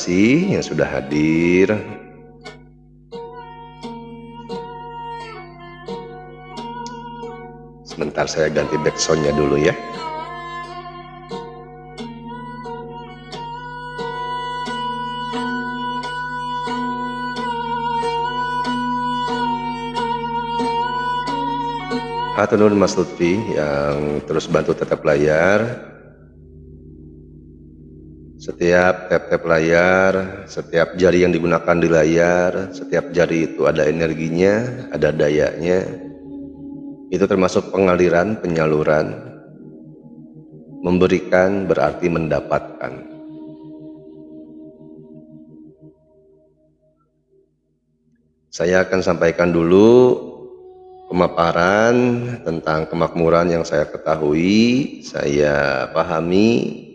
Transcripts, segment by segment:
kasih yang sudah hadir. Sebentar saya ganti backsoundnya dulu ya. Hatur nuhun Mas Lutfi yang terus bantu tetap layar. Setiap tap-tap layar, setiap jari yang digunakan di layar, setiap jari itu ada energinya, ada dayanya. Itu termasuk pengaliran, penyaluran. Memberikan berarti mendapatkan. Saya akan sampaikan dulu pemaparan tentang kemakmuran yang saya ketahui, saya pahami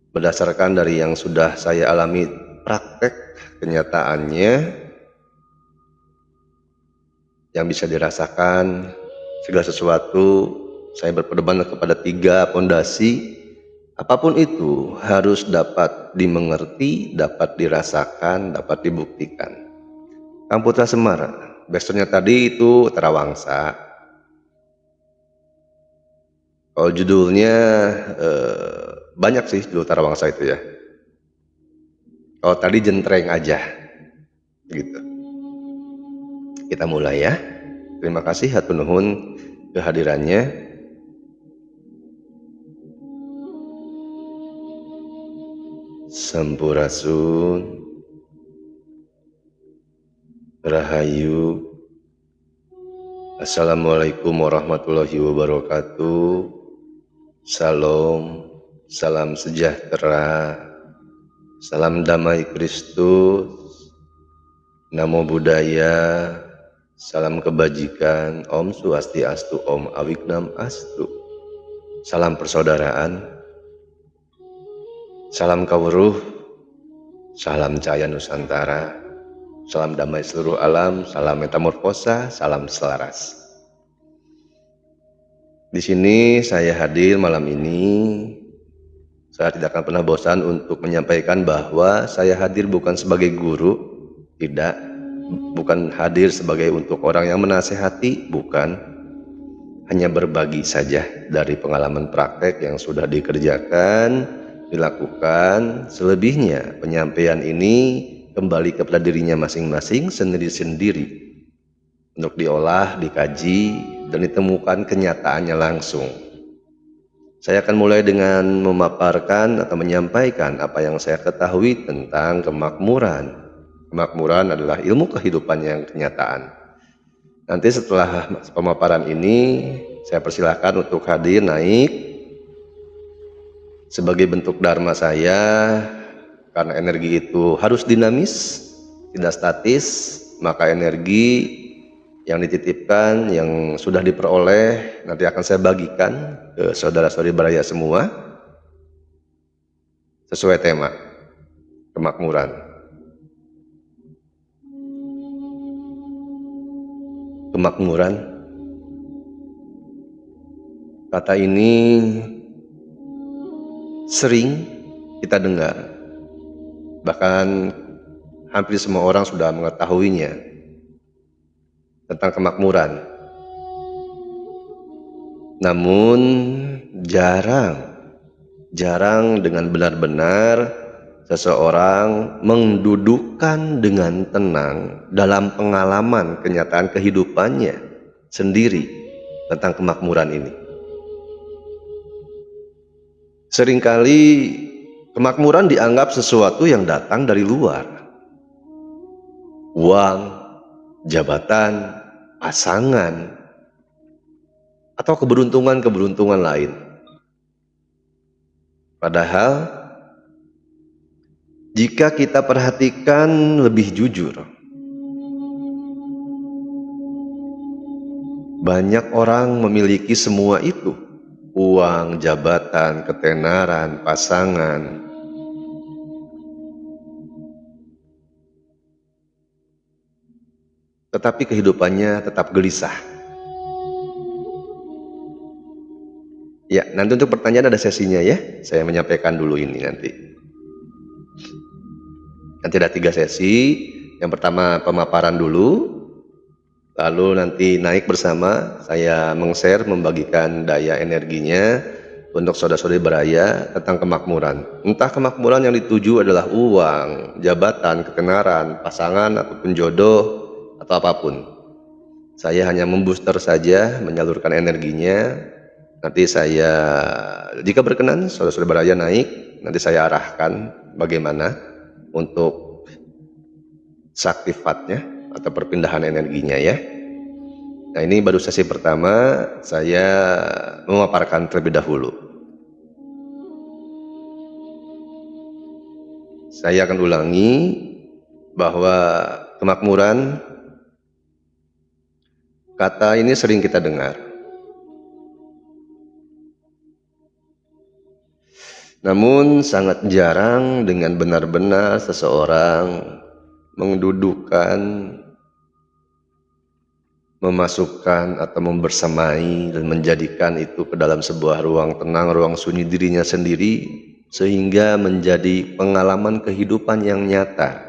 berdasarkan dari yang sudah saya alami praktek kenyataannya yang bisa dirasakan. Segala sesuatu saya berpedoman kepada 3 pondasi. Apapun itu harus dapat dimengerti, dapat dirasakan, dapat dibuktikan. Kang Putra Semar, backsoundnya tadi itu Tarawangsa. Kalau judulnya banyak sih judul Tarawangsa itu ya. Kalau tadi Jentreng aja, gitu. Kita mulai ya. Terima kasih hatur nuhun kehadirannya. Sampurasun, Rahayu, Assalamualaikum warahmatullahi wabarakatuh. Salam, salam sejahtera, salam damai Kristus, Namo Buddhaya, salam kebajikan, Om Swastiastu, Om Awignam Astu, salam persaudaraan, salam kawruh, salam cahaya Nusantara, salam damai seluruh alam, salam metamorfosa, salam selaras. Di sini saya hadir malam ini. Saya tidak akan pernah bosan untuk menyampaikan bahwa saya hadir bukan sebagai guru, tidak, bukan hadir sebagai untuk orang yang menasehati, bukan, hanya berbagi saja dari pengalaman praktek yang sudah dikerjakan, dilakukan. Selebihnya penyampaian ini kembali kepada dirinya masing-masing, sendiri-sendiri, untuk diolah, dikaji, dan ditemukan kenyataannya langsung. Saya akan mulai dengan memaparkan atau menyampaikan apa yang saya ketahui tentang kemakmuran. Kemakmuran adalah ilmu kehidupan yang kenyataan. Nanti setelah pemaparan ini, saya persilahkan untuk hadir naik sebagai bentuk dharma saya, karena energi itu harus dinamis, tidak statis, maka energi yang dititipkan, yang sudah diperoleh, nanti akan saya bagikan ke saudara-saudari beraya semua sesuai tema kemakmuran. Kemakmuran, kata ini sering kita dengar, bahkan hampir semua orang sudah mengetahuinya tentang kemakmuran. Namun jarang dengan benar-benar seseorang mendudukkan dengan tenang dalam pengalaman kenyataan kehidupannya sendiri tentang kemakmuran ini. Seringkali kemakmuran dianggap sesuatu yang datang dari luar. Uang, jabatan, pasangan, atau keberuntungan-keberuntungan lain. Padahal jika kita perhatikan lebih jujur, banyak orang memiliki semua itu. Uang, jabatan, ketenaran, pasangan. Tetapi kehidupannya tetap gelisah. Ya, nanti untuk pertanyaan ada sesinya ya. Saya menyampaikan dulu ini nanti. Nanti ada 3 sesi. Yang pertama pemaparan dulu, lalu nanti naik bersama, saya meng-share, membagikan daya energinya untuk saudara-saudari beraya tentang kemakmuran. Entah kemakmuran yang dituju adalah uang, jabatan, ketenaran, pasangan, ataupun jodoh, atau apapun. Saya hanya membooster saja, menyalurkan energinya. Nanti saya, jika berkenan, saudara-saudari beraya naik, nanti saya arahkan bagaimana untuk saktifatnya atau perpindahan energinya ya. Nah, ini baru sesi pertama, saya memaparkan terlebih dahulu. Saya akan ulangi bahwa kemakmuran, kata ini sering kita dengar. Namun sangat jarang dengan benar-benar seseorang mendudukkan, memasukkan atau membersamai dan menjadikan itu ke dalam sebuah ruang tenang, ruang sunyi dirinya sendiri, sehingga menjadi pengalaman kehidupan yang nyata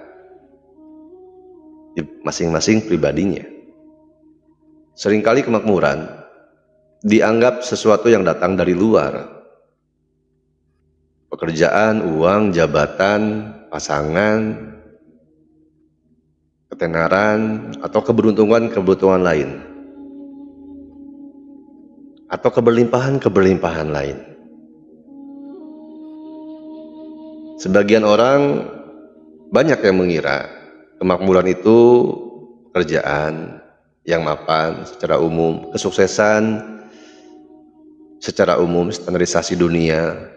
di masing-masing pribadinya. Seringkali kemakmuran dianggap sesuatu yang datang dari luar. Pekerjaan, uang, jabatan, pasangan, ketenaran, atau keberuntungan lain, atau keberlimpahan lain. Sebagian orang banyak yang mengira kemakmuran itu pekerjaan yang mapan secara umum, kesuksesan secara umum, standarisasi dunia.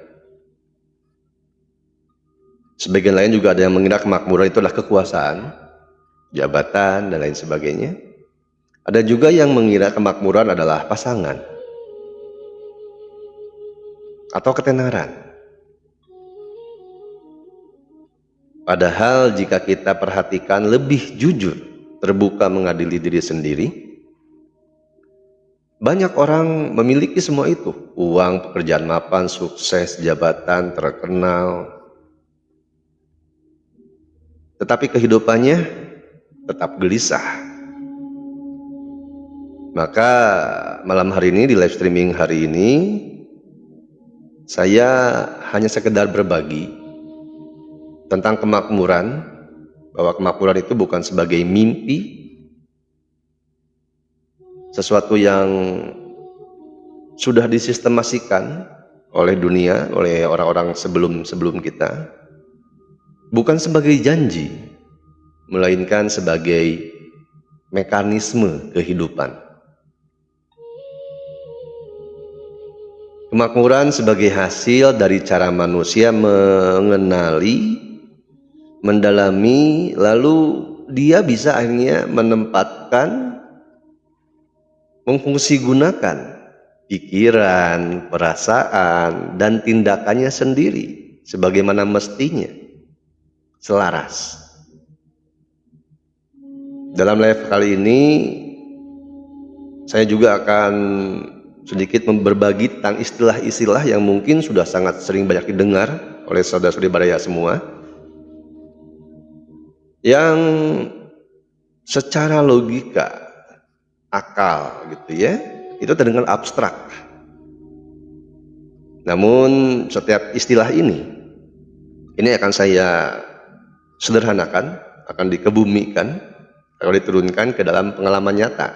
Sebagian lain juga ada yang mengira kemakmuran itu adalah kekuasaan, jabatan, dan lain sebagainya. Ada juga yang mengira kemakmuran adalah pasangan atau ketenaran. Padahal jika kita perhatikan lebih jujur, terbuka mengadili diri sendiri, banyak orang memiliki semua itu. Uang, pekerjaan mapan, sukses, jabatan, terkenal. Tetapi kehidupannya tetap gelisah. Maka malam hari ini, di live streaming hari ini, saya hanya sekedar berbagi tentang kemakmuran, bahwa kemakmuran itu bukan sebagai mimpi, sesuatu yang sudah disistemasikan oleh dunia, oleh orang-orang sebelum kita, bukan sebagai janji, melainkan sebagai mekanisme kehidupan. Kemakmuran sebagai hasil dari cara manusia mengenali, mendalami, lalu dia bisa akhirnya menempatkan, memfungsi-gunakan pikiran, perasaan, dan tindakannya sendiri sebagaimana mestinya, selaras. Dalam live kali ini, saya juga akan sedikit berbagi tentang istilah-istilah yang mungkin sudah sangat sering banyak didengar oleh saudara-saudari baraya semua, yang secara logika, akal gitu ya, itu terdengar abstrak. Namun setiap istilah ini akan saya sederhanakan, akan dikebumikan, akan diturunkan ke dalam pengalaman nyata,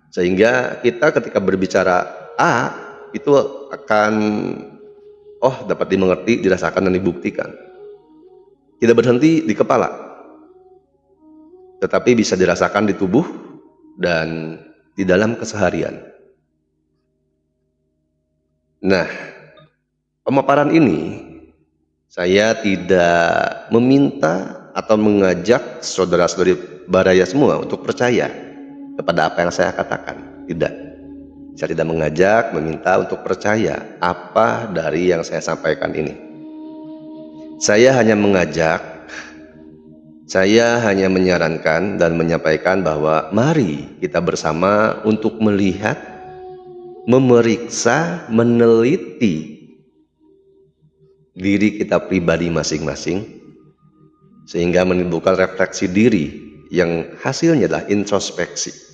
sehingga kita ketika berbicara A itu akan dapat dimengerti, dirasakan, dan dibuktikan. Tidak berhenti di kepala, tetapi bisa dirasakan di tubuh dan di dalam keseharian. Nah, pemaparan ini saya tidak meminta atau mengajak saudara-saudari baraya semua untuk percaya kepada apa yang saya katakan. Tidak. Saya tidak mengajak, meminta untuk percaya apa dari yang saya sampaikan ini. Saya hanya mengajak, saya hanya menyarankan dan menyampaikan bahwa mari kita bersama untuk melihat, memeriksa, meneliti diri kita pribadi masing-masing, sehingga menimbulkan refleksi diri yang hasilnya adalah introspeksi.